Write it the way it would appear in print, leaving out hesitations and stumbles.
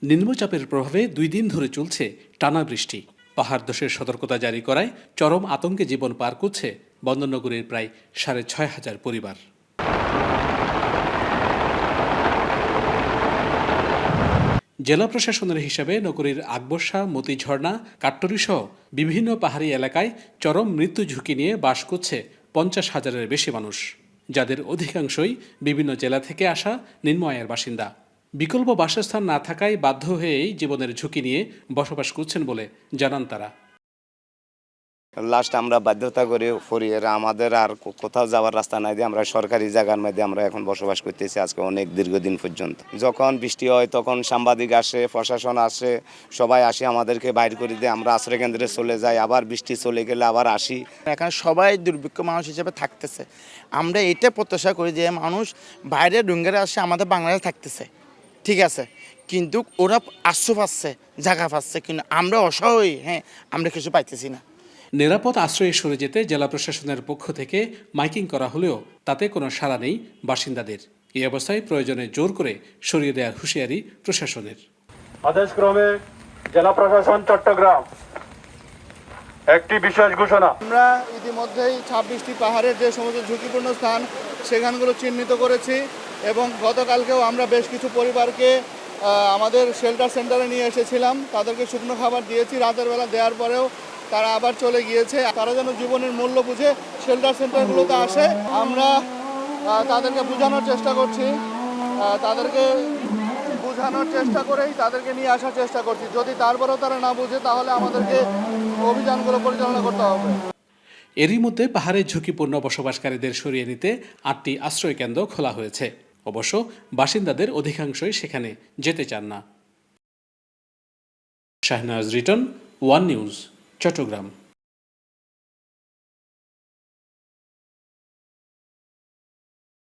নিম্নচাপের প্রভাবে 2 দিন ধরে চলছে টানা বৃষ্টি। পাহাড় ধসের সতর্কতা জারি করায় চরম আতঙ্কে জীবন পার করছে বন্দরনগরীর প্রায় 6,500 পরিবার। জেলা প্রশাসনের হিসাবে নগরীর আকবরশাহ, মতিঝর্ণা, কাট্টরিসহ বিভিন্ন পাহাড়ি এলাকায় চরম মৃত্যু ঝুঁকি নিয়ে বাস করছে 50,000-এর বেশি মানুষ, যাদের অধিকাংশই বিভিন্ন জেলা থেকে আসা নিম্ন আয়ের বাসিন্দা। বিকল্প বাসস্থান না থাকায় বাধ্য হয়েই জীবনের ঝুঁকি নিয়ে বসবাস করছেন বলে জানান তারা। লাস্ট আমরা বাধ্যতা করে এরা আমাদের আর কোথাও যাওয়ার রাস্তা নাই দিয়ে আমরা সরকারি জায়গার মধ্যে আমরা এখন বসবাস করতেছি আজকে অনেক দীর্ঘদিন পর্যন্ত। যখন বৃষ্টি হয় তখন সাংবাদিক আসে, প্রশাসন আসে, সবাই আসে আমাদেরকে বাইর করে দিয়ে আমরা আশ্রয় কেন্দ্রে চলে যাই, আবার বৃষ্টি চলে গেলে আবার আসি। এখানে সবাই দুর্ভিক্ষ মানুষ হিসেবে থাকতেছে। আমরা এটা প্রত্যাশা করি যে মানুষ বাইরে ডুঙ্গারে আসে আমাদের বাংলাদেশে থাকতেছে, ঠিক আছে, কিন্তু ওরা আশ্রয় পাচ্ছে, জায়গা পাচ্ছে, কিন্তু আমরা অসহায়, আমরা কিছু পাইতেছি না। নিরাপদ আশ্রয়ে সরে যেতে জেলা প্রশাসনের পক্ষ থেকে মাইকিং করা হলেও তাতে কোনো সাড়া নেই বাসিন্দাদের। এই অবস্থায় প্রয়োজনে জোর করে সরিয়ে দেওয়ার হুঁশিয়ারি প্রশাসনের। আদেশক্রমে জেলা প্রশাসন চট্টগ্রাম একটি বিশেষ ঘোষণা। আমরা ইতিমধ্যেই 26টি পাহাড়ের যে সমস্ত ঝুঁকিপূর্ণ স্থান সেখানগুলো চিহ্নিত করেছি এবং গতকালকেও আমরা বেশ কিছু পরিবারকে আমাদের শেল্টার সেন্টারে নিয়ে এসেছিলাম। তাদেরকে শুকনো খাবার দিয়েছি, রাতের বেলা দেওয়ার পরেও তারা আবার চলে গিয়েছে। তারা যেন জীবনের মূল্য বুঝে শেল্টার সেন্টারগুলোতে আসে। আমরা তাদেরকে বোঝানোর চেষ্টা করছি, তাদেরকে বোঝানোর চেষ্টা করেই তাদেরকে নিয়ে আসার চেষ্টা করছি। যদি তারপরেও তারা না বুঝে তাহলে আমাদেরকে অভিযানগুলো পরিচালনা করতে হবে। এরই মধ্যে পাহাড়ে ঝুঁকিপূর্ণ বসবাসকারীদের সরিয়ে নিতে 8টি আশ্রয় কেন্দ্র খোলা হয়েছে। অবশ্য বাসিন্দাদের অধিকাংশই সেখানে যেতে চান না। Shahnaz Riton, one news, Chittagong.